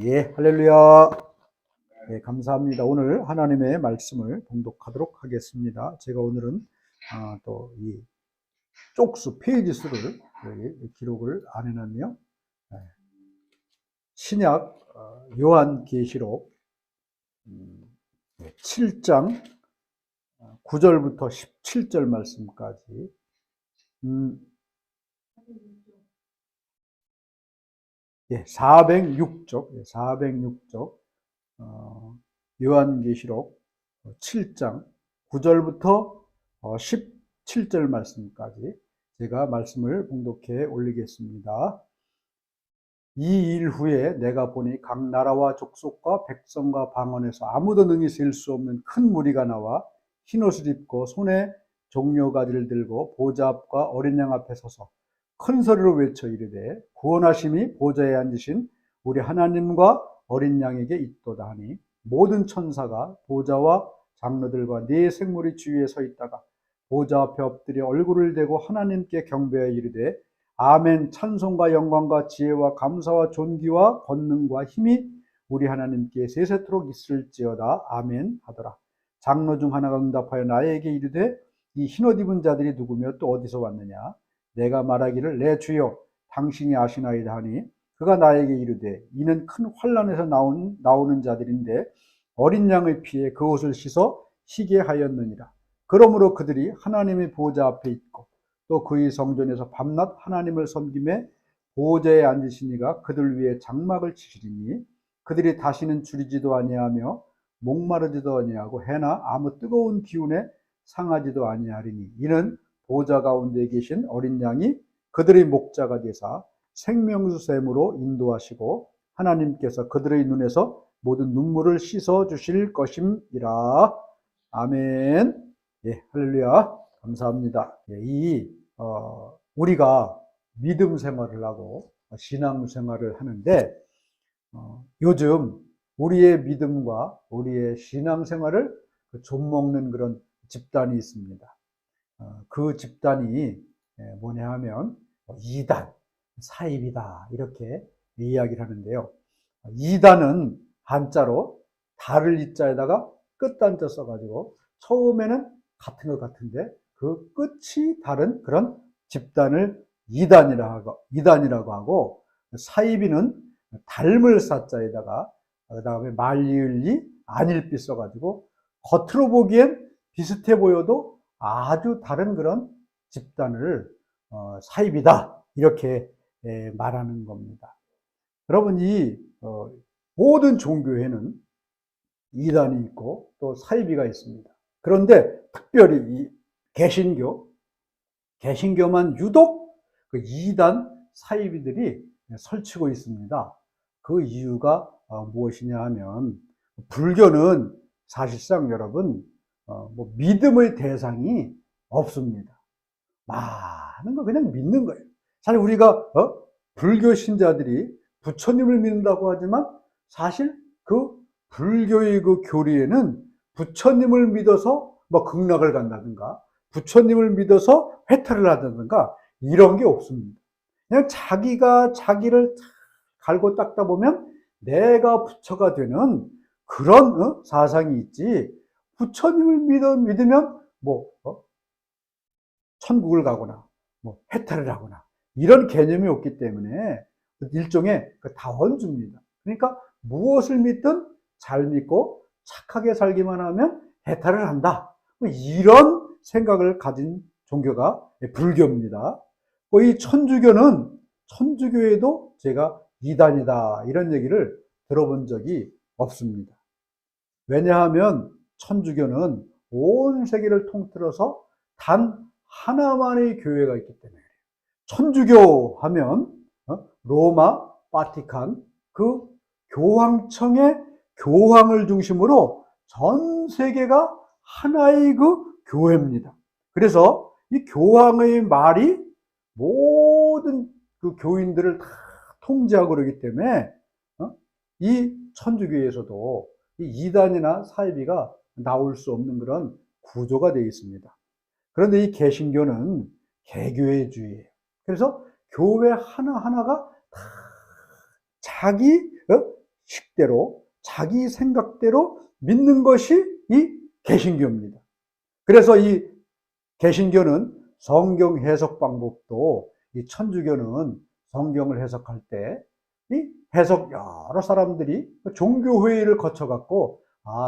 예, 할렐루야. 예, 감사합니다. 오늘 하나님의 말씀을 봉독하도록 하겠습니다. 제가 오늘은 또 이 쪽수 페이지 수를 여기 기록을 안 해놨네요. 예, 신약 요한계시록 7장 9절부터 17절 말씀까지 예, 406쪽 406쪽 요한계시록 7장 9절부터 17절 말씀까지 제가 말씀을 봉독해 올리겠습니다. 이 일 후에 내가 보니 각 나라와 족속과 백성과 방언에서 아무도 능히 셀 수 없는 큰 무리가 나와 흰옷을 입고 손에 종려가지를 들고 보좌 앞과 어린 양 앞에 서서 큰 소리로 외쳐 이르되 구원하심이 보좌에 앉으신 우리 하나님과 어린 양에게 있도다 하니 모든 천사가 보좌와 장로들과 네 생물이 주위에 서 있다가 보좌 앞에 엎드려 얼굴을 대고 하나님께 경배하여 이르되 아멘. 찬송과 영광과 지혜와 감사와 존귀와 권능과 힘이 우리 하나님께 세세토록 있을지어다. 아멘 하더라. 장로 중 하나가 응답하여 나에게 이르되 이 흰옷 입은 자들이 누구며 또 어디서 왔느냐? 내가 말하기를 내 주여 당신이 아시나이다 하니 그가 나에게 이르되 이는 큰 환난에서 나오는 자들인데 어린 양의 피에 그 옷을 씻어 희게 하였느니라. 그러므로 그들이 하나님의 보좌 앞에 있고 또 그의 성전에서 밤낮 하나님을 섬김에 보좌에 앉으신 이가 그들 위에 장막을 치시리니 그들이 다시는 줄이지도 아니하며 목마르지도 아니하고 해나 아무 뜨거운 기운에 상하지도 아니하리니 이는 보좌 가운데 계신 어린 양이 그들의 목자가 되사 생명수 샘으로 인도하시고 하나님께서 그들의 눈에서 모든 눈물을 씻어 주실 것임이라. 아멘. 예, 할렐루야. 감사합니다. 예, 우리가 믿음 생활을 하고 신앙 생활을 하는데 요즘 우리의 믿음과 우리의 신앙 생활을 좀먹는 그런 집단이 있습니다. 그 집단이 뭐냐 하면 이단, 사입이다 이렇게 이야기를 하는데요. 이단은 한자로 달을 이자에다가 끝단자 써가지고 처음에는 같은 것 같은데 그 끝이 다른 그런 집단을 이단이라고 하고, 사이비는 닮을 사자에다가 그 다음에 말리을리 안일비 써가지고 겉으로 보기엔 비슷해 보여도 아주 다른 그런 집단을 사입이다 이렇게 말하는 겁니다. 여러분 이 모든 종교에는 이단이 있고 또 사이비가 있습니다. 그런데 특별히 이 개신교만 유독 그 이단 사이비들이 설치고 있습니다. 그 이유가 무엇이냐 하면 불교는 사실상 여러분 뭐 믿음의 대상이 없습니다. 많은 거 그냥 믿는 거예요. 사실 우리가 불교 신자들이 부처님을 믿는다고 하지만 사실 그 불교의 그 교리에는 부처님을 믿어서 뭐 극락을 간다든가 부처님을 믿어서 회탈을 하다든가 이런 게 없습니다. 그냥 자기가 자기를 갈고 닦다 보면 내가 부처가 되는 그런 사상이 있지, 부처님을 믿으면 뭐 천국을 가거나 뭐 해탈을 하거나 이런 개념이 없기 때문에 일종의 그 다원주입니다. 그러니까 무엇을 믿든 잘 믿고 착하게 살기만 하면 해탈을 한다, 이런 생각을 가진 종교가 불교입니다. 이 천주교에도 제가 이단이다 이런 얘기를 들어본 적이 없습니다. 왜냐하면 천주교는 온 세계를 통틀어서 단 하나만의 교회가 있기 때문에 그래요. 천주교 하면 로마 바티칸 그 교황청의 교황을 중심으로 전 세계가 하나의 그 교회입니다. 그래서 이 교황의 말이 모든 그 교인들을 다 통제하고 그러기 때문에 이 천주교에서도 이 이단이나 사이비가 나올 수 없는 그런 구조가 되어 있습니다. 그런데 이 개신교는 개교회주의예요. 그래서 교회 하나하나가 다 자기 식대로 자기 생각대로 믿는 것이 이 개신교입니다. 그래서 이 개신교는 성경 해석 방법도 이 천주교는 성경을 해석할 때 이 해석 여러 사람들이 종교회의를 거쳐갖고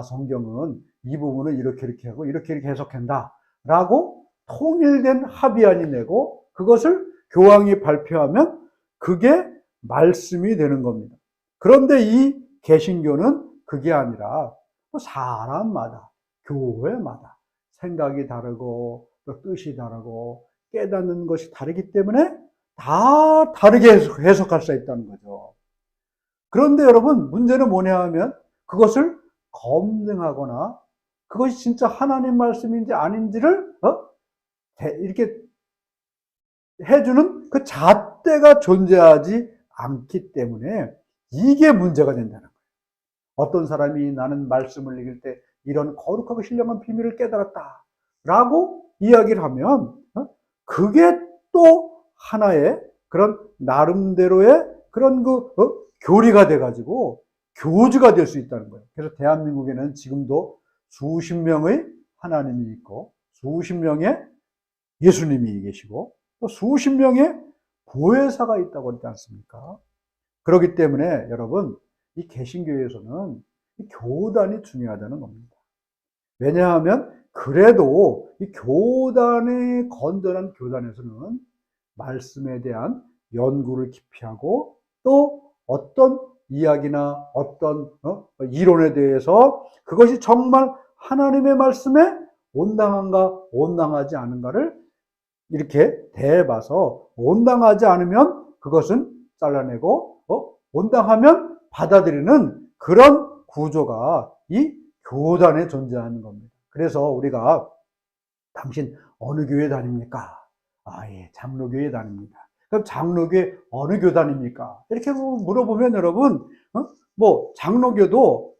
성경은 이 부분은 이렇게 하고 이렇게 해석한다 라고 통일된 합의안이 내고 그것을 교황이 발표하면 그게 말씀이 되는 겁니다. 그런데 이 개신교는 그게 아니라 사람마다 교회마다 생각이 다르고 또 뜻이 다르고 깨닫는 것이 다르기 때문에 다 다르게 해석할 수 있다는 거죠. 그런데 여러분 문제는 뭐냐 하면 그것을 검증하거나 그것이 진짜 하나님 말씀인지 아닌지를 이렇게 해주는 그 잣대가 존재하지 않기 때문에 이게 문제가 된다는 거예요. 어떤 사람이 나는 말씀을 읽을 때 이런 거룩하고 신령한 비밀을 깨달았다 라고 이야기를 하면 그게 또 하나의 그런 나름대로의 그런 교리가 돼가지고 교주가 될 수 있다는 거예요. 그래서 대한민국에는 지금도 수십 명의 하나님이 있고 수십 명의 예수님이 계시고 또 수십 명의 보혜사가 있다고 그러지 않습니까? 그렇기 때문에 여러분 이 개신교에서는 이 교단이 중요하다는 겁니다. 왜냐하면 그래도 이 교단의 건전한 교단에서는 말씀에 대한 연구를 깊이 하고 또 어떤 이야기나 어떤 이론에 대해서 그것이 정말 하나님의 말씀에 온당한가 온당하지 않은가를 이렇게 대봐서 온당하지 않으면 그것은 잘라내고 온당하면 받아들이는 그런 구조가 이 교단에 존재하는 겁니다. 그래서 우리가 당신 어느 교회 다닙니까? 예, 장로교회 다닙니다. 그럼 장로교회 어느 교 다닙니까? 이렇게 물어보면 여러분, 장로교도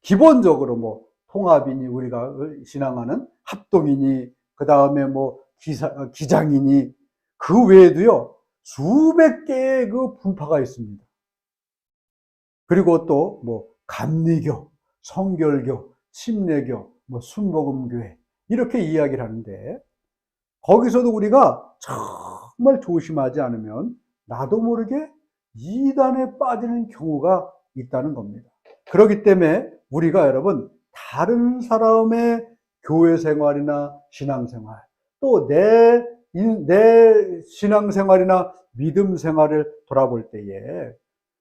기본적으로 통합이니 우리가 신앙하는 합동이니 그 다음에 기장이니 그 외에도요 수백 개의 그 분파가 있습니다. 그리고 또 감리교, 성결교, 침례교, 순복음교회 이렇게 이야기를 하는데 거기서도 우리가 정말 조심하지 않으면 나도 모르게 이단에 빠지는 경우가 있다는 겁니다. 그렇기 때문에 우리가 여러분 다른 사람의 교회 생활이나 신앙생활 또 내 신앙생활이나 믿음 생활을 돌아볼 때에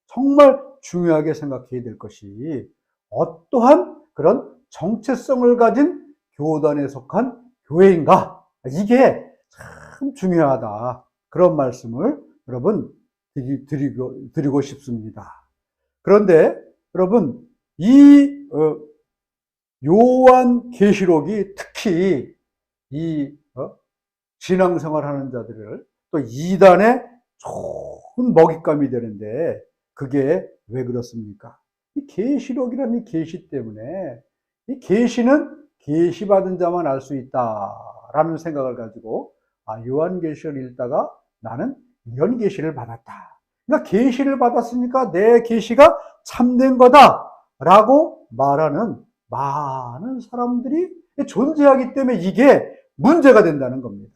정말 중요하게 생각해야 될 것이 어떠한 그런 정체성을 가진 교단에 속한 교회인가? 이게 참 중요하다. 그런 말씀을 여러분 드리고 싶습니다. 그런데 여러분 이 요한계시록이 특히 이 신앙생활 하는 자들을 또 이단의 좋은 먹잇감이 되는데 그게 왜 그렇습니까? 이 계시록이라는 이 계시 때문에 이 계시는 계시받은 자만 알 수 있다라는 생각을 가지고 요한계시를 읽다가 나는 이런 계시를 받았다. 그러니까 계시를 받았으니까 내 계시가 참된 거다라고 말하는 많은 사람들이 존재하기 때문에 이게 문제가 된다는 겁니다.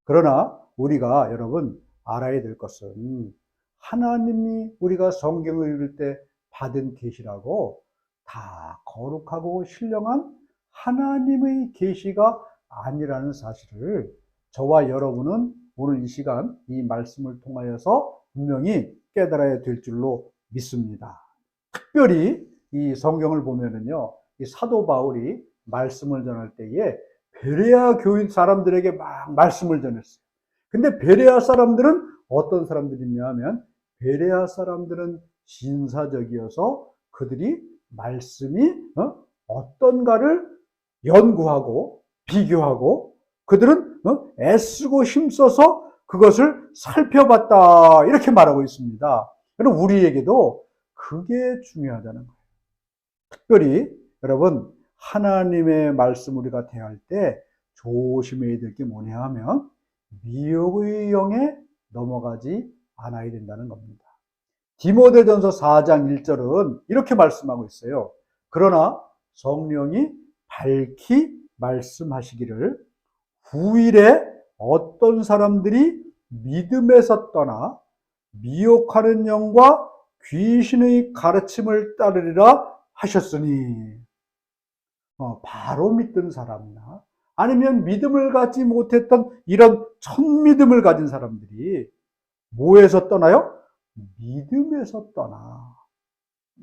그러나 우리가 여러분 알아야 될 것은 하나님이 우리가 성경을 읽을 때 받은 계시라고 다 거룩하고 신령한 하나님의 계시가 아니라는 사실을 저와 여러분은 오늘 이 시간 이 말씀을 통하여서 분명히 깨달아야 될 줄로 믿습니다. 특별히 이 성경을 보면은요, 이 사도 바울이 말씀을 전할 때에 베레아 교인 사람들에게 막 말씀을 전했어요. 근데 베레아 사람들은 어떤 사람들이냐 하면 베레아 사람들은 신사적이어서 그들이 말씀이 어떤가를 연구하고 비교하고 그들은 애쓰고 힘써서 그것을 살펴봤다 이렇게 말하고 있습니다. 여러분 우리에게도 그게 중요하다는 거예요. 특별히 여러분 하나님의 말씀 우리가 대할 때 조심해야 될 게 뭐냐 하면 미혹의 영에 넘어가지 않아야 된다는 겁니다. 디모데전서 4장 1절은 이렇게 말씀하고 있어요. 그러나 성령이 밝히 말씀하시기를 후일에 어떤 사람들이 믿음에서 떠나 미혹하는 영과 귀신의 가르침을 따르리라 하셨으니, 바로 믿던 사람이나 아니면 믿음을 갖지 못했던 이런 천믿음을 가진 사람들이 뭐에서 떠나요? 믿음에서 떠나.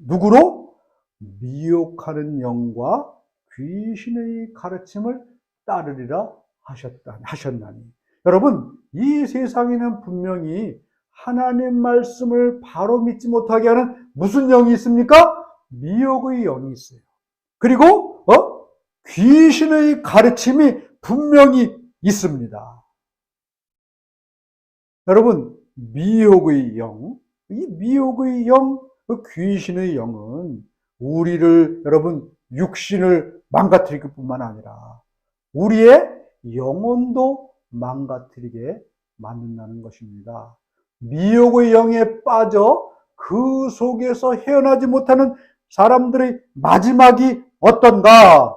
누구로? 미혹하는 영과 귀신의 가르침을 따르리라 하셨나니. 여러분, 이 세상에는 분명히 하나님 말씀을 바로 믿지 못하게 하는 무슨 영이 있습니까? 미혹의 영이 있어요. 그리고 귀신의 가르침이 분명히 있습니다. 여러분, 미혹의 영, 이 미혹의 영, 그 귀신의 영은 우리를, 여러분, 육신을 망가뜨릴 뿐만 아니라 우리의 영혼도 망가뜨리게 만든다는 것입니다. 미혹의 영에 빠져 그 속에서 헤어나지 못하는 사람들의 마지막이 어떤가?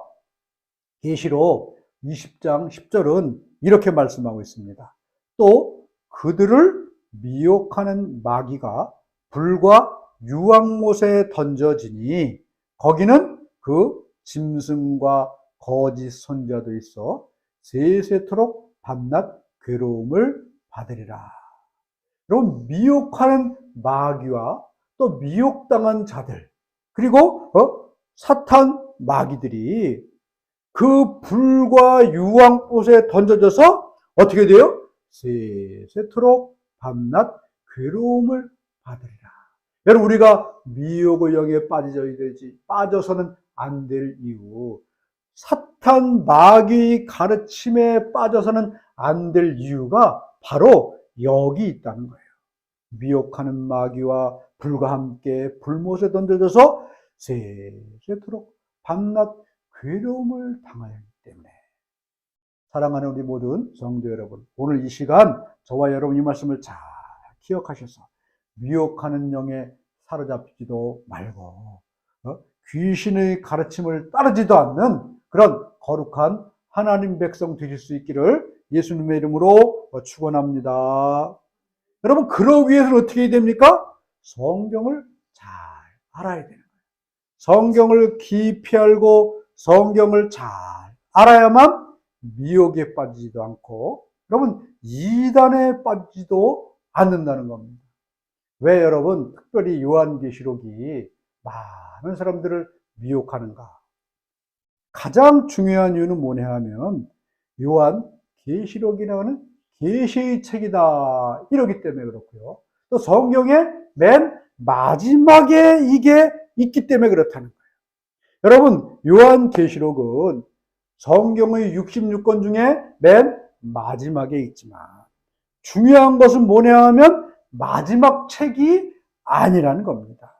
계시록 20장 10절은 이렇게 말씀하고 있습니다. 또 그들을 미혹하는 마귀가 불과 유황못에 던져지니 거기는 그 짐승과 거짓 선자도 있어 세세토록 밤낮 괴로움을 받으리라. 여러분, 미혹하는 마귀와 또 미혹당한 자들, 그리고 사탄 마귀들이 그 불과 유황못에 던져져서 어떻게 돼요? 세세토록 밤낮 괴로움을 받으리라. 여러분, 우리가 미혹의 영에 빠져서는 안 될 이유, 사탄 마귀의 가르침에 빠져서는 안 될 이유가 바로 여기 있다는 거예요. 미혹하는 마귀와 불과 함께 불못에 던져져서 세세토록 밤낮 괴로움을 당하였기 때문에. 사랑하는 우리 모든 성도 여러분, 오늘 이 시간 저와 여러분 이 말씀을 잘 기억하셔서 미혹하는 영에 사로잡히지도 말고 귀신의 가르침을 따르지도 않는 그런 거룩한 하나님 백성 되실 수 있기를 예수님의 이름으로 축원합니다. 여러분, 그러기 위해서는 어떻게 해야 됩니까? 성경을 잘 알아야 되는 거예요. 성경을 깊이 알고 성경을 잘 알아야만 미혹에 빠지지도 않고, 여러분, 이단에 빠지지도 않는다는 겁니다. 왜 여러분, 특별히 요한계시록이 많은 사람들을 미혹하는가? 가장 중요한 이유는 뭐냐 하면 요한계시록이라는 계시의 책이다, 이러기 때문에 그렇고요. 또 성경의 맨 마지막에 이게 있기 때문에 그렇다는 거예요. 여러분, 요한계시록은 성경의 66권 중에 맨 마지막에 있지만 중요한 것은 뭐냐 하면 마지막 책이 아니라는 겁니다.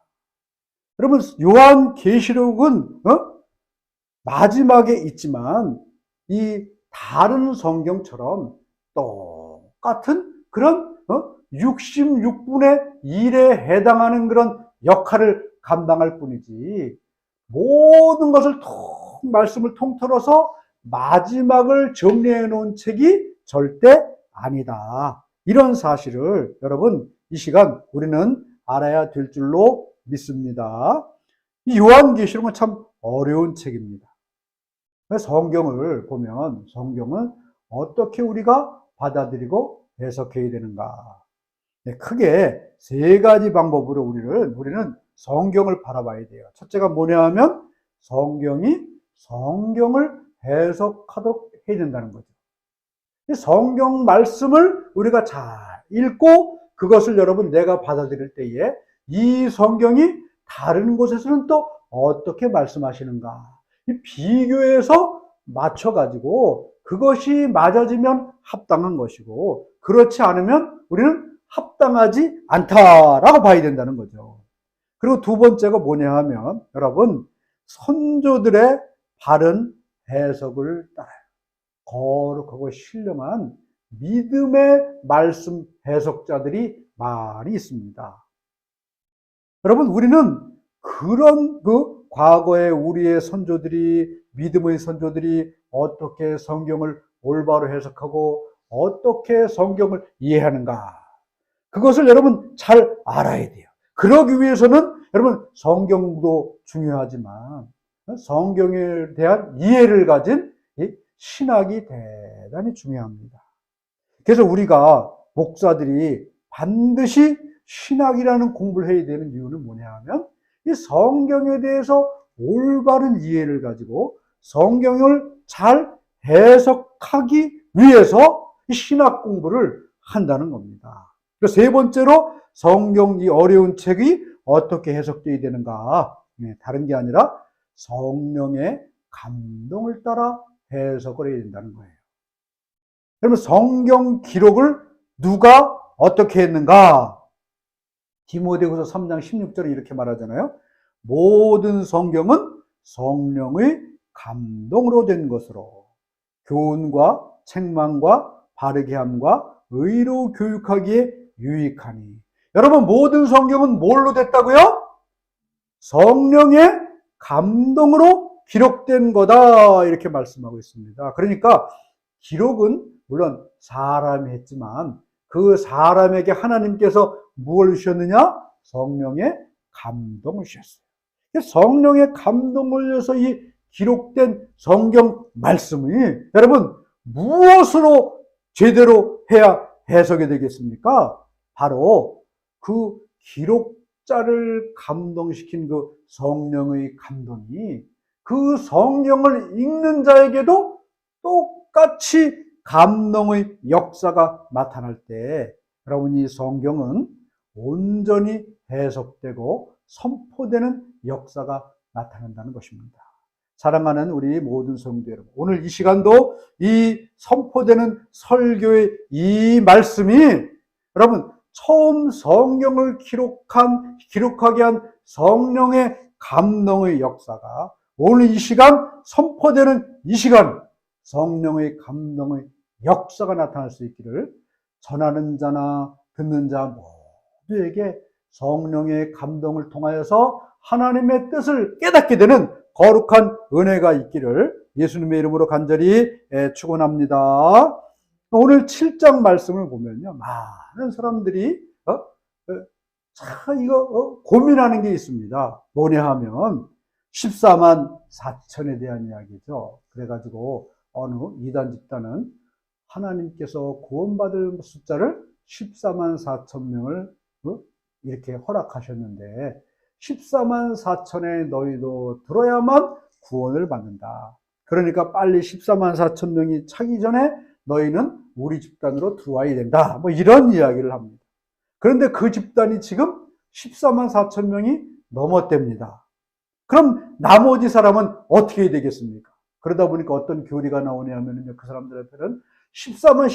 여러분, 요한계시록은 마지막에 있지만 이 다른 성경처럼 똑같은 그런 66분의 1에 해당하는 그런 역할을 감당할 뿐이지, 모든 것을 말씀을 통틀어서 마지막을 정리해 놓은 책이 절대 아니다. 이런 사실을 여러분, 이 시간 우리는 알아야 될 줄로 믿습니다. 이 요한계시록은 참 어려운 책입니다. 성경을 보면 성경은 어떻게 우리가 받아들이고 해석해야 되는가? 크게 세 가지 방법으로 우리는 성경을 바라봐야 돼요. 첫째가 뭐냐 하면 성경이 성경을 해석하도록 해야 된다는 거죠. 성경 말씀을 우리가 잘 읽고 그것을 여러분 내가 받아들일 때에 이 성경이 다른 곳에서는 또 어떻게 말씀하시는가, 이 비교해서 맞춰가지고 그것이 맞아지면 합당한 것이고 그렇지 않으면 우리는 합당하지 않다라고 봐야 된다는 거죠. 그리고 두 번째가 뭐냐 하면 여러분, 선조들의 바른 해석을 따라요. 거룩하고 신령한 믿음의 말씀 해석자들이 많이 있습니다. 여러분, 우리는 그런 과거의 우리의 선조들이, 믿음의 선조들이 어떻게 성경을 올바로 해석하고 어떻게 성경을 이해하는가, 그것을 여러분 잘 알아야 돼요. 그러기 위해서는 여러분 성경도 중요하지만 성경에 대한 이해를 가진 이 신학이 대단히 중요합니다. 그래서 우리가 목사들이 반드시 신학이라는 공부를 해야 되는 이유는 뭐냐 하면, 이 성경에 대해서 올바른 이해를 가지고 성경을 잘 해석하기 위해서 이 신학 공부를 한다는 겁니다. 세 번째로, 성경 이 어려운 책이 어떻게 해석되어야 되는가, 다른 게 아니라 성령의 감동을 따라 해석을 해야 된다는 거예요. 그러면 성경 기록을 누가 어떻게 했는가? 디모데후서 3장 16절에 이렇게 말하잖아요. 모든 성경은 성령의 감동으로 된 것으로 교훈과 책망과 바르게 함과 의로 교육하기에 유익하니. 여러분, 모든 성경은 뭘로 됐다고요? 성령의 감동으로 기록된 거다, 이렇게 말씀하고 있습니다. 그러니까 기록은 물론 사람이 했지만 그 사람에게 하나님께서 무엇을 주셨느냐? 성령의 감동을 주셨어요. 성령의 감동을 주셔서 이 기록된 성경 말씀이 여러분 무엇으로 제대로 해야 해석이 되겠습니까? 바로 그 기록자를 감동시킨 그 성령의 감동이 그 성령을 읽는 자에게도 똑같이 감동의 역사가 나타날 때, 여러분 이 성경은 온전히 해석되고 선포되는 역사가 나타난다는 것입니다. 사랑하는 우리 모든 성도 여러분, 오늘 이 시간도 이 선포되는 설교의 이 말씀이 여러분 처음 성경을 기록하게 한 성령의 감동의 역사가 오늘 이 시간 선포되는 이 시간 성령의 감동의 역사가 나타날 수 있기를, 전하는 자나 듣는 자 모두에게 성령의 감동을 통하여서 하나님의 뜻을 깨닫게 되는 거룩한 은혜가 있기를 예수님의 이름으로 간절히 축원합니다. 오늘 7장 말씀을 보면요, 많은 사람들이 고민하는 게 있습니다. 뭐냐 하면 14만 4천에 대한 이야기죠. 그래가지고 어느 이단 집단은 하나님께서 구원받을 숫자를 14만 4천 명을 이렇게 허락하셨는데 14만 4천에 너희도 들어야만 구원을 받는다. 그러니까 빨리 14만 4천 명이 차기 전에 너희는 우리 집단으로 들어와야 된다. 뭐 이런 이야기를 합니다. 그런데 그 집단이 지금 14만 4천 명이 넘었답니다. 그럼 나머지 사람은 어떻게 되겠습니까? 그러다 보니까 어떤 교리가 나오냐 하면요, 그 사람들한테는 14만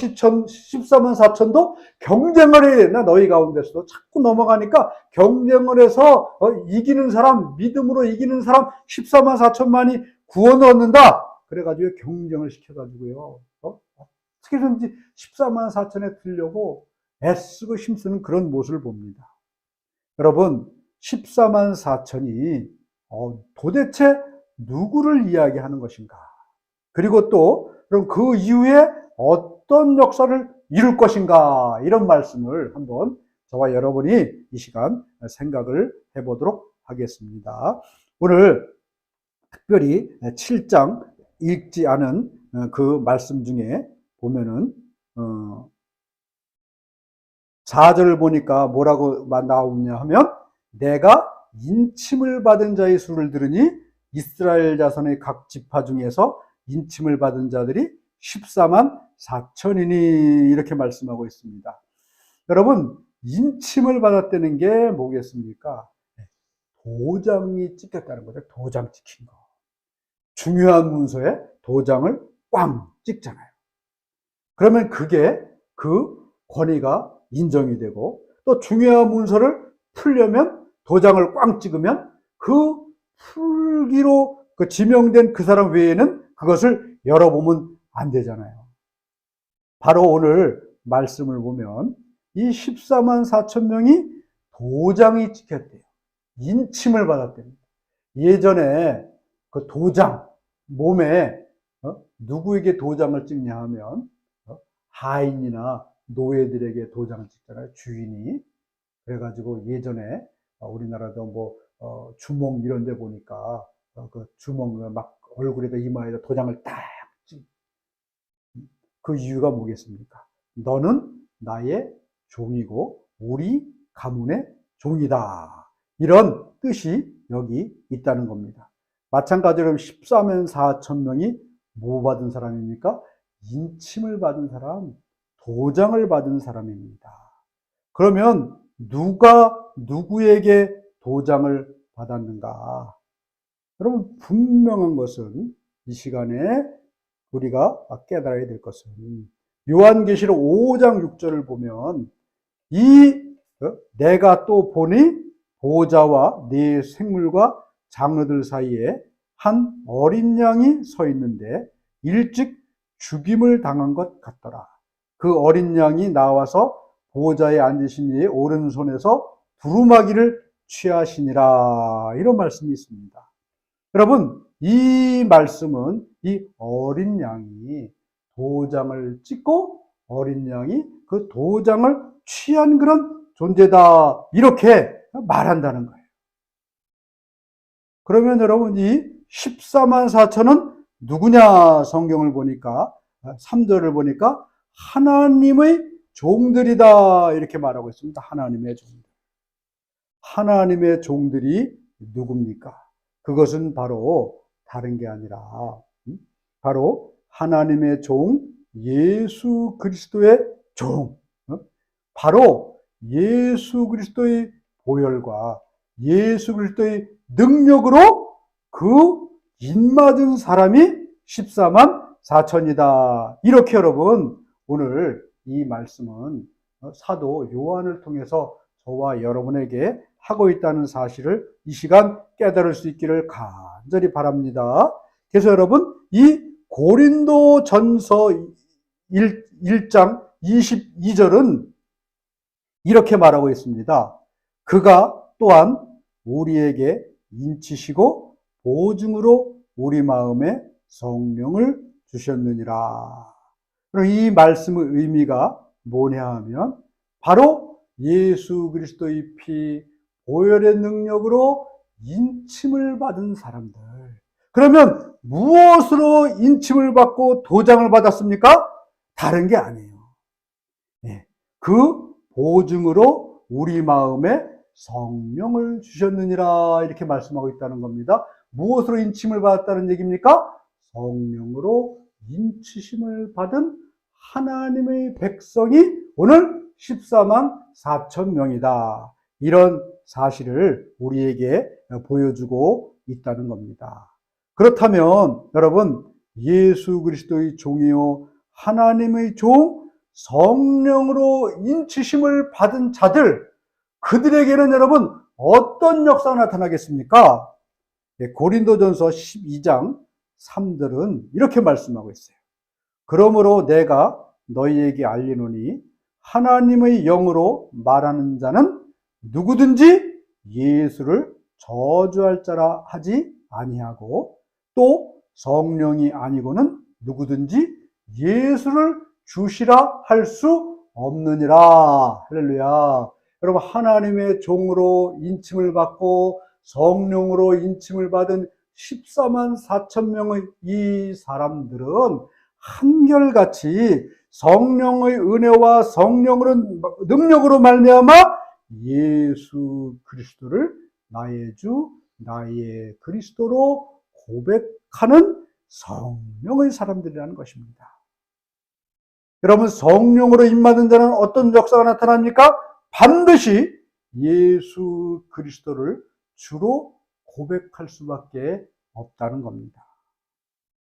4천도 경쟁을 해야 된다. 너희 가운데서도 자꾸 넘어가니까 경쟁을 해서 이기는 사람, 믿음으로 이기는 사람 14만 4천만이 구원을 얻는다. 그래가지고 경쟁을 시켜가지고요, 어떻게든지 14만 4천에 들려고 애쓰고 힘쓰는 그런 모습을 봅니다. 여러분, 14만 4천이 도대체 누구를 이야기하는 것인가? 그리고 또 그럼 그 이후에 어떤 역사를 이룰 것인가? 이런 말씀을 한번 저와 여러분이 이 시간 생각을 해보도록 하겠습니다. 오늘 특별히 7장 읽지 않은 그 말씀 중에 보면은 4절을 보니까 뭐라고 나오냐 하면, 내가 인침을 받은 자의 수를 들으니 이스라엘 자손의 각 지파 중에서 인침을 받은 자들이 14만 4천이니 이렇게 말씀하고 있습니다. 여러분, 인침을 받았다는 게 뭐겠습니까? 도장이 찍혔다는 거죠. 도장 찍힌 거. 중요한 문서에 도장을 꽝 찍잖아요. 그러면 그게 그 권위가 인정이 되고, 또 중요한 문서를 풀려면 도장을 꽝 찍으면 그 풀기로 지명된 그 사람 외에는 그것을 열어보면 안 되잖아요. 바로 오늘 말씀을 보면 이 14만 4천 명이 도장이 찍혔대요. 인침을 받았답니다. 예전에 그 도장, 몸에 누구에게 도장을 찍냐 하면 하인이나 노예들에게 도장을 찍잖아요. 주인이. 그래가지고 예전에 우리나라도 뭐 주몽 이런 데 보니까 그 주몽 막 얼굴에다 이마에다 도장을 딱 찍. 그 이유가 뭐겠습니까? 너는 나의 종이고 우리 가문의 종이다. 이런 뜻이 여기 있다는 겁니다. 마찬가지로 14만 4천 명이 뭐 받은 사람입니까? 인침을 받은 사람, 도장을 받은 사람입니다. 그러면 누가 누구에게 도장을 받았는가? 여러분, 분명한 것은 이 시간에 우리가 깨달아야 될 것은 요한계시록 5장 6절을 보면 내가 또 보니 보호자와 네 생물과 장로들 사이에 한 어린 양이 서 있는데 일찍 죽임을 당한 것 같더라. 그 어린 양이 나와서 보호자에 앉으신 이의 오른손에서 두루마기를 취하시니라. 이런 말씀이 있습니다. 여러분, 이 말씀은 이 어린 양이 도장을 찍고 어린 양이 그 도장을 취한 그런 존재다. 이렇게 말한다는 거예요. 그러면 여러분, 이 14만 4천은 누구냐? 성경을 보니까 3절을 보니까 하나님의 종들이다. 이렇게 말하고 있습니다. 하나님의 종들. 하나님의 종들이 누굽니까? 그것은 바로 다른 게 아니라 바로 하나님의 종 예수 그리스도의 종, 바로 예수 그리스도의 보혈과 예수 그리스도의 능력으로 그 인맞은 사람이 14만 4천이다. 이렇게 여러분, 오늘 이 말씀은 사도 요한을 통해서 저와 여러분에게 하고 있다는 사실을 이 시간 깨달을 수 있기를 간절히 바랍니다. 그래서 여러분, 이 고린도전서 1장 22절은 이렇게 말하고 있습니다. 그가 또한 우리에게 인치시고 보증으로 우리 마음에 성령을 주셨느니라. 그럼 이 말씀의 의미가 뭐냐 하면 바로 예수 그리스도의 피, 보혈의 능력으로 인침을 받은 사람들. 그러면 무엇으로 인침을 받고 도장을 받았습니까? 다른 게 아니에요. 그 보증으로 우리 마음에 성령을 주셨느니라. 이렇게 말씀하고 있다는 겁니다. 무엇으로 인침을 받았다는 얘기입니까? 성령으로 인치심을 받은 하나님의 백성이 오늘 14만 4천 명이다. 이런 사실을 우리에게 보여주고 있다는 겁니다. 그렇다면 여러분, 예수 그리스도의 종이요 하나님의 종 성령으로 인치심을 받은 자들, 그들에게는 여러분 어떤 역사가 나타나겠습니까? 고린도전서 12장 3절은 이렇게 말씀하고 있어요. 그러므로 내가 너희에게 알리노니 하나님의 영으로 말하는 자는 누구든지 예수를 저주할 자라 하지 아니하고 또 성령이 아니고는 누구든지 예수를 주시라 할 수 없느니라. 할렐루야. 여러분, 하나님의 종으로 인침을 받고 성령으로 인침을 받은 14만 4천 명의 이 사람들은 한결같이 성령의 은혜와 성령으로 능력으로 말미암아 예수 그리스도를 나의 주, 나의 그리스도로 고백하는 성령의 사람들이라는 것입니다. 여러분, 성령으로 임받은 자는 어떤 역사가 나타납니까? 반드시 예수 그리스도를 주로 고백할 수밖에 없다는 겁니다.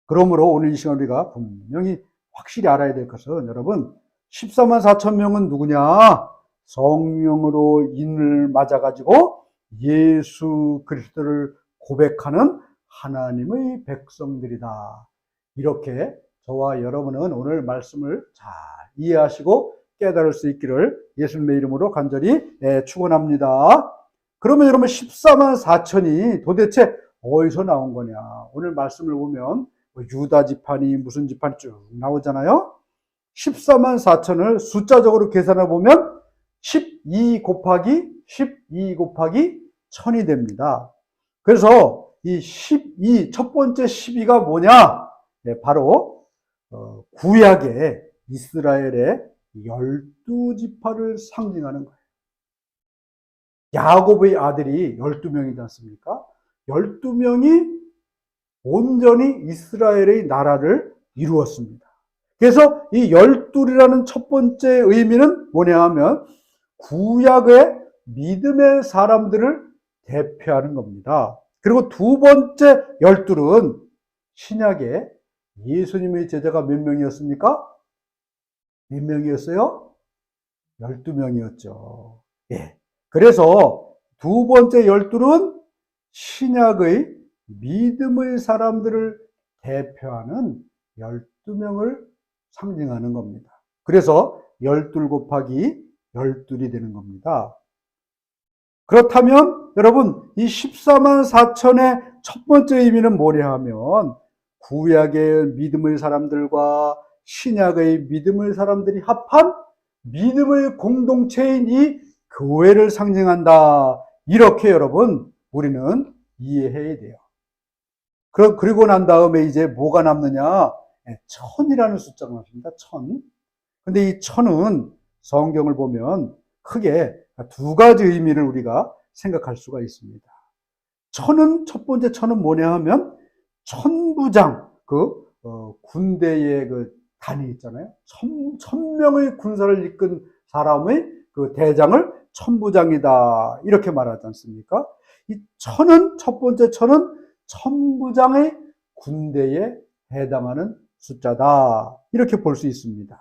그러므로 오늘 이 시간 우리가 분명히 확실히 알아야 될 것은 여러분, 14만 4천 명은 누구냐? 성령으로 인을 맞아가지고 예수 그리스도를 고백하는 하나님의 백성들이다. 이렇게 저와 여러분은 오늘 말씀을 잘 이해하시고 깨달을 수 있기를 예수님의 이름으로 간절히 축원합니다. 그러면 여러분 14만 4천이 도대체 어디서 나온 거냐? 오늘 말씀을 보면 유다 지파니 무슨 지파니 쭉 나오잖아요. 14만 4천을 숫자적으로 계산해 보면 12 곱하기 1000이 됩니다. 그래서 이 12, 첫 번째 12가 뭐냐? 네, 바로 구약의 이스라엘의 12지파를 상징하는 거예요. 야곱의 아들이 12명이지 않습니까? 12명이 온전히 이스라엘의 나라를 이루었습니다. 그래서 이 12이라는 첫 번째 의미는 뭐냐 하면 구약의 믿음의 사람들을 대표하는 겁니다. 그리고 두 번째 12은 신약의 예수님의 제자가 몇 명이었습니까? 몇 명이었어요? 12명이었죠. 예. 그래서 두 번째 12는 신약의 믿음의 사람들을 대표하는 12명을 상징하는 겁니다. 그래서 12 곱하기 12이 되는 겁니다. 그렇다면 여러분 이 14만 4천의 첫 번째 의미는 뭐냐 하면 구약의 믿음의 사람들과 신약의 믿음의 사람들이 합한 믿음의 공동체인 이 교회를 상징한다. 이렇게 여러분 우리는 이해해야 돼요. 그리고 난 다음에 이제 뭐가 남느냐? 1000이라는 숫자가 나옵니다. 1000. 근데 이 1000은 성경을 보면 크게 두 가지 의미를 우리가 생각할 수가 있습니다. 1000은 첫 번째 1000은 뭐냐 하면 천부장, 군대의 단위 있잖아요. 1000명의 군사를 이끈 사람의 그 대장을 천부장이다. 이렇게 말하지 않습니까? 이 1000은, 첫 번째 1000은 천부장의 군대에 해당하는 숫자다. 이렇게 볼 수 있습니다.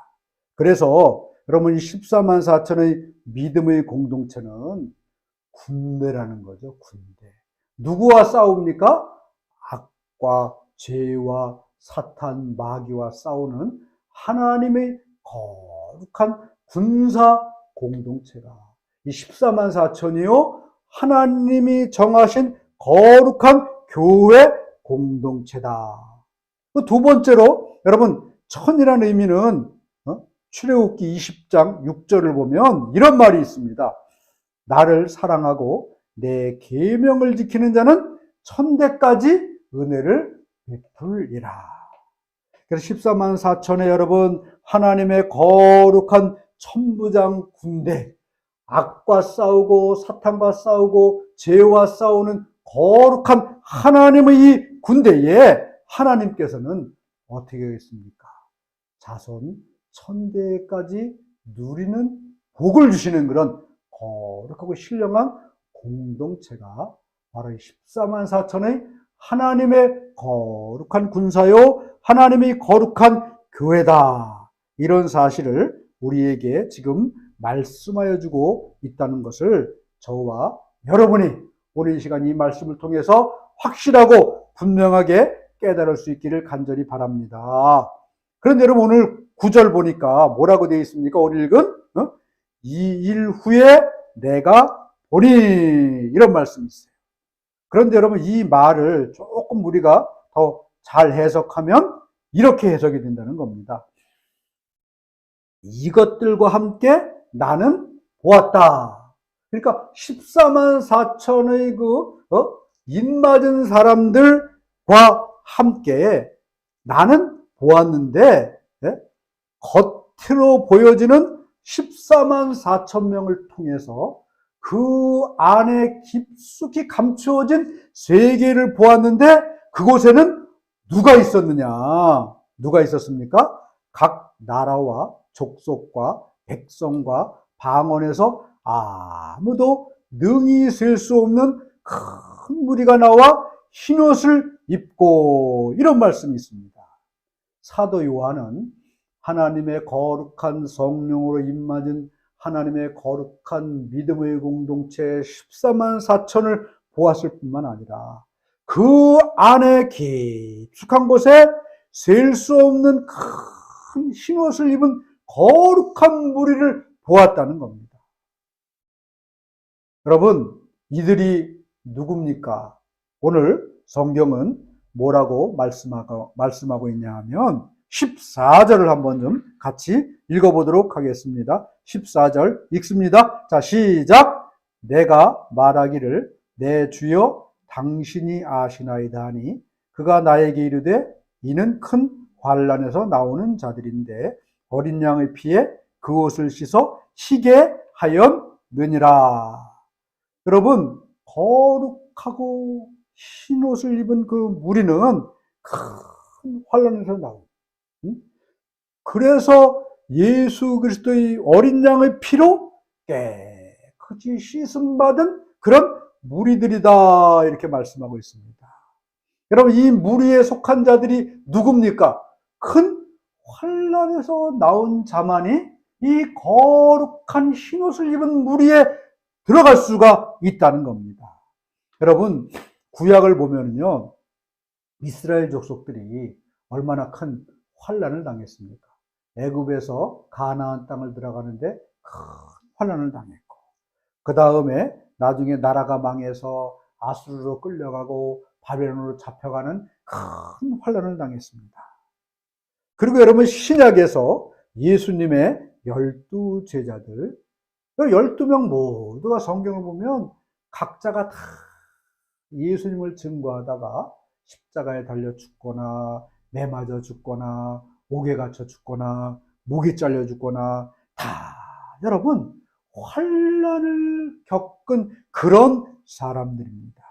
그래서 여러분 이 14만 4천의 믿음의 공동체는 군대라는 거죠. 군대. 누구와 싸웁니까? 악과 죄와 사탄, 마귀와 싸우는 하나님의 거룩한 군사 공동체가 이 14만 4천이요 하나님이 정하신 거룩한 교회 공동체다. 두 번째로 여러분 1000이라는 의미는 출애굽기 20장 6절을 보면 이런 말이 있습니다. 나를 사랑하고 내 계명을 지키는 자는 천대까지 은혜를 베풀리라. 그래서 14만 4천에 여러분 하나님의 거룩한 천부장 군대, 악과 싸우고 사탄과 싸우고 죄와 싸우는 거룩한 하나님의 이 군대에 하나님께서는 어떻게 하겠습니까? 자손 천대까지 누리는 복을 주시는 그런 거룩하고 신령한 공동체가 바로 14만 4천의 하나님의 거룩한 군사요 하나님의 거룩한 교회다. 이런 사실을 우리에게 지금 말씀하여 주고 있다는 것을 저와 여러분이 오늘 이 시간 이 말씀을 통해서 확실하고 분명하게 깨달을 수 있기를 간절히 바랍니다. 그런데 여러분 오늘 9절 보니까 뭐라고 되어 있습니까? 오늘 읽은 이 일 후에 내가 보니 이런 말씀이 있어요. 그런데 여러분 이 말을 조금 우리가 더 잘 해석하면 이렇게 해석이 된다는 겁니다. 이것들과 함께 나는 보았다. 그러니까 14만 4천의 입맞은 사람들과 함께 나는 보았는데 겉으로 보여지는 14만 4천 명을 통해서 그 안에 깊숙이 감추어진 세계를 보았는데 그곳에는 누가 있었느냐? 누가 있었습니까? 각 나라와 족속과 백성과 방언에서 아무도 능히 셀 수 없는 큰 무리가 나와 흰옷을 입고 이런 말씀이 있습니다. 사도 요한은 하나님의 거룩한 성령으로 임맞은 하나님의 거룩한 믿음의 공동체 14만 4천을 보았을 뿐만 아니라 그 안에 깊숙한 곳에 셀 수 없는 큰 흰옷을 입은 거룩한 무리를 보았다는 겁니다. 여러분 이들이 누굽니까? 오늘 성경은 뭐라고 말씀하고 있냐 하면 14절을 한번 좀 같이 읽어보도록 하겠습니다. 14절 읽습니다. 자, 시작! 내가 말하기를 내 주여 당신이 아시나이다 하니 그가 나에게 이르되 이는 큰 환난에서 나오는 자들인데 어린 양의 피에 그 옷을 씻어 희게 하였느니라. 여러분, 거룩하고 흰 옷을 입은 그 무리는 큰 환난에서 나옵니다. 그래서 예수 그리스도의 어린 양의 피로 깨끗이 씻음받은 그런 무리들이다, 이렇게 말씀하고 있습니다. 여러분, 이 무리에 속한 자들이 누굽니까? 큰 환난에서 나온 자만이 이 거룩한 흰옷을 입은 무리에 들어갈 수가 있다는 겁니다. 여러분, 구약을 보면요, 이스라엘 족속들이 얼마나 큰 환난을 당했습니까? 애굽에서 가나안 땅을 들어가는데 큰 환난을 당했고, 그 다음에 나중에 나라가 망해서 아수르로 끌려가고 바벨론으로 잡혀가는 큰 환난을 당했습니다. 그리고 여러분, 신약에서 예수님의 12제자들, 12명 모두가 성경을 보면 각자가 다 예수님을 증거하다가 십자가에 달려 죽거나 매 맞아 죽거나 옥에 갇혀 죽거나 목이 잘려 죽거나 다 여러분 환난을 겪은 그런 사람들입니다.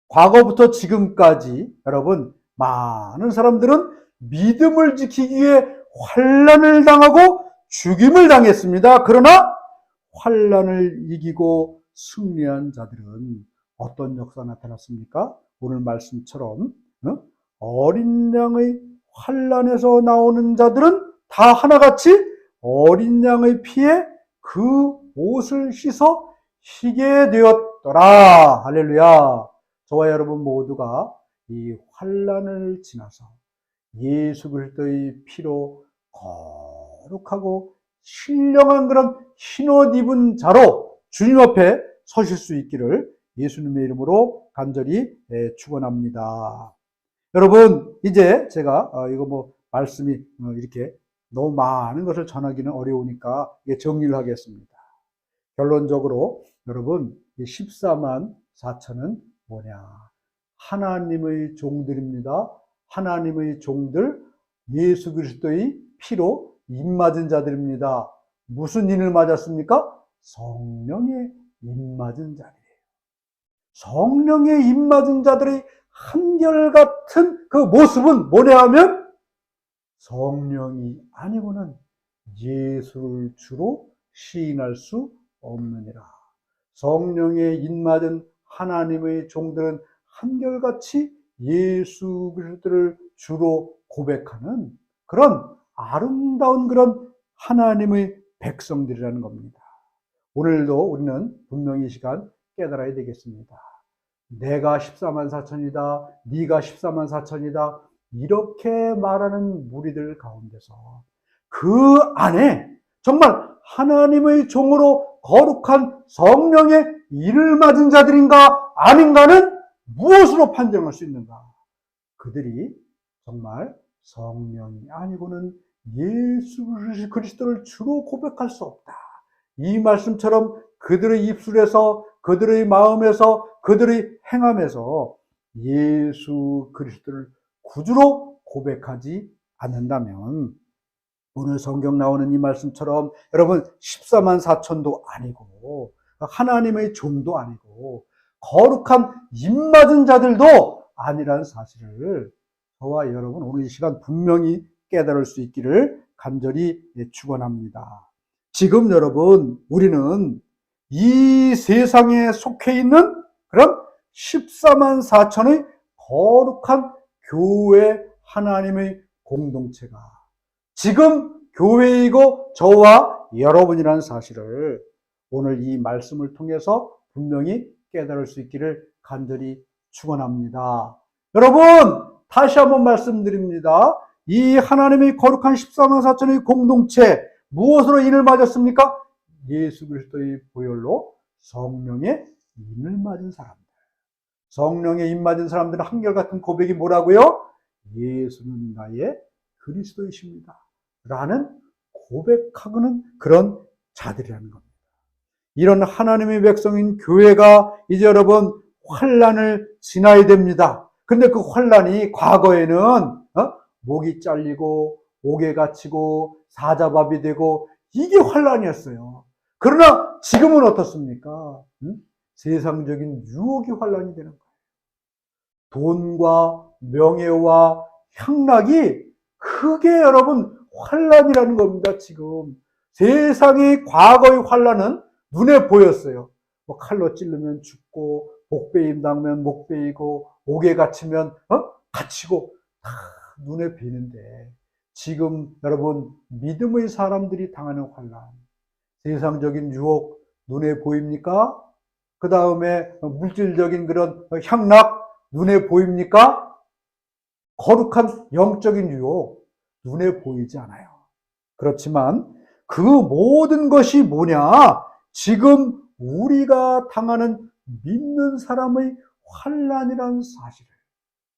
과거부터 지금까지 여러분 많은 사람들은 믿음을 지키기 위해 환난을 당하고 죽임을 당했습니다. 그러나 환난을 이기고 승리한 자들은 어떤 역사가 나타났습니까? 오늘 말씀처럼 어린 양의 환난에서 나오는 자들은 다 하나같이 어린 양의 피에 그 옷을 씻어 희게 되었더라. 할렐루야. 저와 여러분 모두가 이 환난을 지나서 예수 그리스도의 피로 거룩하고 신령한 그런 흰옷 입은 자로 주님 앞에 서실 수 있기를 예수님의 이름으로 간절히 축원합니다. 여러분, 이제 제가 이거 말씀이 이렇게 너무 많은 것을 전하기는 어려우니까 정리를 하겠습니다. 결론적으로 여러분, 14만 4천은 뭐냐? 하나님의 종들입니다. 하나님의 종들, 예수 그리스도의 피로 입맞은 자들입니다. 무슨 인을 맞았습니까? 성령의 입맞은 자들이에요. 성령의 입맞은 자들의 한결같은 그 모습은 뭐냐 하면 성령이 아니고는 예수를 주로 시인할 수 없느니라. 성령의 입맞은 하나님의 종들은 한결같이 예수 그리스도를 주로 고백하는 그런 아름다운 그런 하나님의 백성들이라는 겁니다. 오늘도 우리는 분명히 이 시간 깨달아야 되겠습니다. 내가 14만 4천이다. 네가 14만 4천이다. 이렇게 말하는 무리들 가운데서 그 안에 정말 하나님의 종으로 거룩한 성령의 일을 맞은 자들인가 아닌가는 무엇으로 판정할 수 있는가? 그들이 정말 성령이 아니고는 예수 그리스도를 주로 고백할 수 없다. 이 말씀처럼 그들의 입술에서, 그들의 마음에서, 그들의 행함에서 예수 그리스도를 구주로 고백하지 않는다면 오늘 성경 나오는 이 말씀처럼 여러분 14만 4천도 아니고 하나님의 종도 아니고 거룩한 입맞은 자들도 아니라는 사실을 저와 여러분 오늘 이 시간 분명히 깨달을 수 있기를 간절히 축원합니다. 지금 여러분 우리는 이 세상에 속해 있는 그런 14만 4천의 거룩한 교회 하나님의 공동체가 지금 교회이고 저와 여러분이라는 사실을 오늘 이 말씀을 통해서 분명히 깨달을 수 있기를 간절히 축원합니다. 여러분 다시 한번 말씀드립니다. 이 하나님의 거룩한 14만 4천의 공동체 무엇으로 인을 맞았습니까? 예수 그리스도의 보혈로 성령의 임을 맞은 사람들, 성령의 임 맞은 사람들은 한결같은 고백이 뭐라고요? 예수는 나의 그리스도이십니다 라는 고백하고는 그런 자들이라는 겁니다. 이런 하나님의 백성인 교회가 이제 여러분 환난을 지나야 됩니다. 근데 그 환난이 과거에는 목이 잘리고 옥에 갇히고 사자밥이 되고 이게 환난이었어요. 그러나 지금은 어떻습니까? 세상적인 유혹이 환난이 되는 거예요. 돈과 명예와 향락이 크게 여러분 환난이라는 겁니다. 지금 세상의 과거의 환난은 눈에 보였어요. 뭐 칼로 찌르면 죽고 목베임 당하면 목베이고 옥에 갇히면 갇히고 다 눈에 뵈는데 지금 여러분 믿음의 사람들이 당하는 환난, 세상적인 유혹 눈에 보입니까? 그 다음에 물질적인 그런 향락 눈에 보입니까? 거룩한 영적인 유혹 눈에 보이지 않아요. 그렇지만 그 모든 것이 뭐냐? 지금 우리가 당하는 믿는 사람의 환난이라는 사실을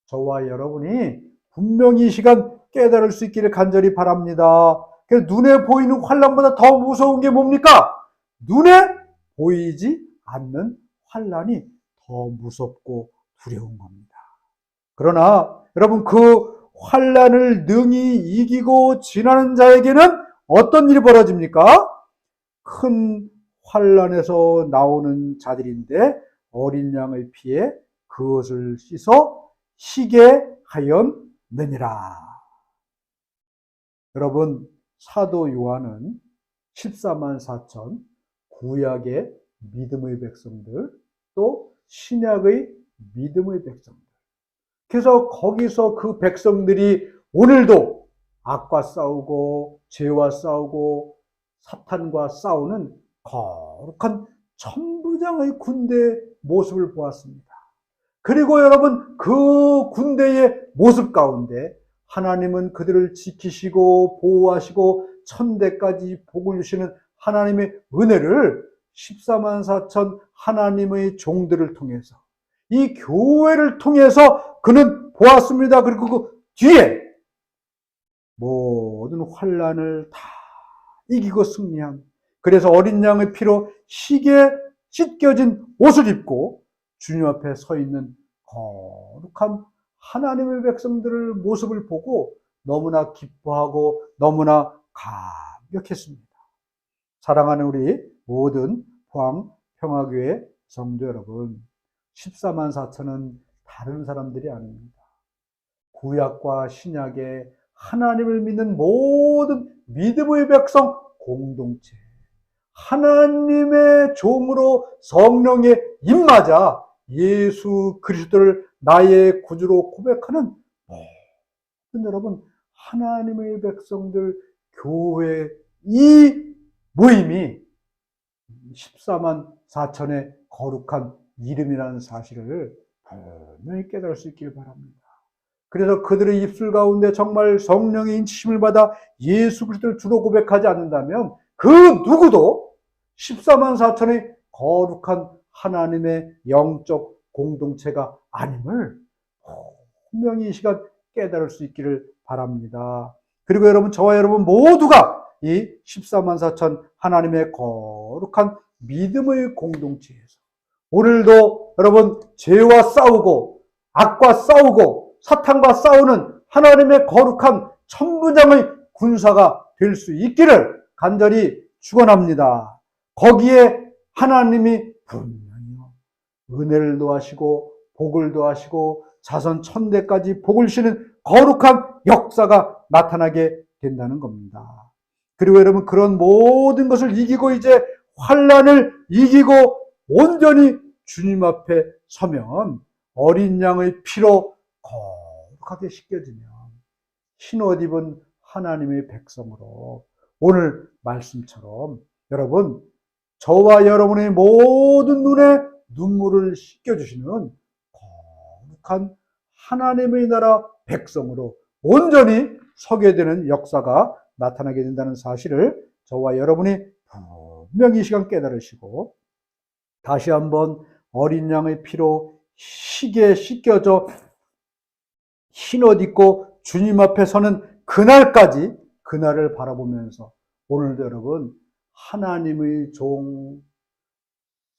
저와 여러분이 분명히 이 시간 깨달을 수 있기를 간절히 바랍니다. 그래서 눈에 보이는 환난보다 더 무서운 게 뭡니까? 눈에 보이지 않는 환난이 더 무섭고 두려운 겁니다. 그러나 여러분 그 환난을 능히 이기고 지나는 자에게는 어떤 일이 벌어집니까? 큰 환난에서 나오는 자들인데 어린 양의 피에 그것을 씻어 희게 하였느니라. 여러분 사도 요한은 14만 4천 구약의 믿음의 백성들 또 신약의 믿음의 백성들, 그래서 거기서 그 백성들이 오늘도 악과 싸우고 죄와 싸우고 사탄과 싸우는 거룩한 천부장의 군대의 모습을 보았습니다. 그리고 여러분 그 군대의 모습 가운데 하나님은 그들을 지키시고 보호하시고 천대까지 복을 주시는 하나님의 은혜를 14만 4천 하나님의 종들을 통해서 이 교회를 통해서 그는 보았습니다. 그리고 그 뒤에 모든 환난을 다 이기고 승리한, 그래서 어린 양의 피로 희게 찢겨진 옷을 입고 주님 앞에 서 있는 거룩한 하나님의 백성들의 모습을 보고 너무나 기뻐하고 너무나 감격했습니다. 사랑하는 우리 모든 포항 평화교회 성도 여러분, 14만 4천은 다른 사람들이 아닙니다. 구약과 신약의 하나님을 믿는 모든 믿음의 백성 공동체, 하나님의 종으로 성령에 임맞아 예수 그리스도를 나의 구주로 고백하는 모든 여러분 하나님의 백성들 교회 이 모임이 14만 4천의 거룩한 이름이라는 사실을 분명히 깨달을 수 있길 바랍니다. 그래서 그들의 입술 가운데 정말 성령의 인치심을 받아 예수 그리스도를 주로 고백하지 않는다면 그 누구도 14만 4천의 거룩한 하나님의 영적 공동체가 아님을 분명히 이 시간 깨달을 수 있기를 바랍니다. 그리고 여러분, 저와 여러분 모두가 이 14만 4천 하나님의 거룩한 믿음의 공동체에서 오늘도 여러분 죄와 싸우고 악과 싸우고 사탄과 싸우는 하나님의 거룩한 천부장의 군사가 될 수 있기를 간절히 축원합니다. 거기에 하나님이 분명히요 은혜를 더하시고 복을 더하시고 자선 천대까지 복을 주시는 거룩한 역사가 나타나게 된다는 겁니다. 그리고 여러분 그런 모든 것을 이기고 이제 환난을 이기고 온전히 주님 앞에 서면 어린 양의 피로 거룩하게 씻겨지면 흰옷 입은 하나님의 백성으로 오늘 말씀처럼 여러분 저와 여러분의 모든 눈에 눈물을 씻겨주시는 거룩한 하나님의 나라 백성으로 온전히 서게 되는 역사가 나타나게 된다는 사실을 저와 여러분이 분명히 이 시간 깨달으시고 다시 한번 어린 양의 피로 희게 씻겨져 흰옷 입고 주님 앞에 서는 그날까지, 그날을 바라보면서 오늘도 여러분 하나님의 종,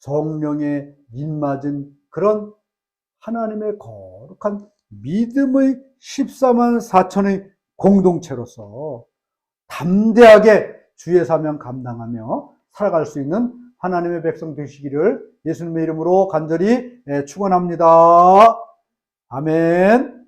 성령의 입맞은 그런 하나님의 거룩한 믿음의 14만 4천의 공동체로서 담대하게 주의 사명 감당하며 살아갈 수 있는 하나님의 백성 되시기를 예수님의 이름으로 간절히 축원합니다. 아멘.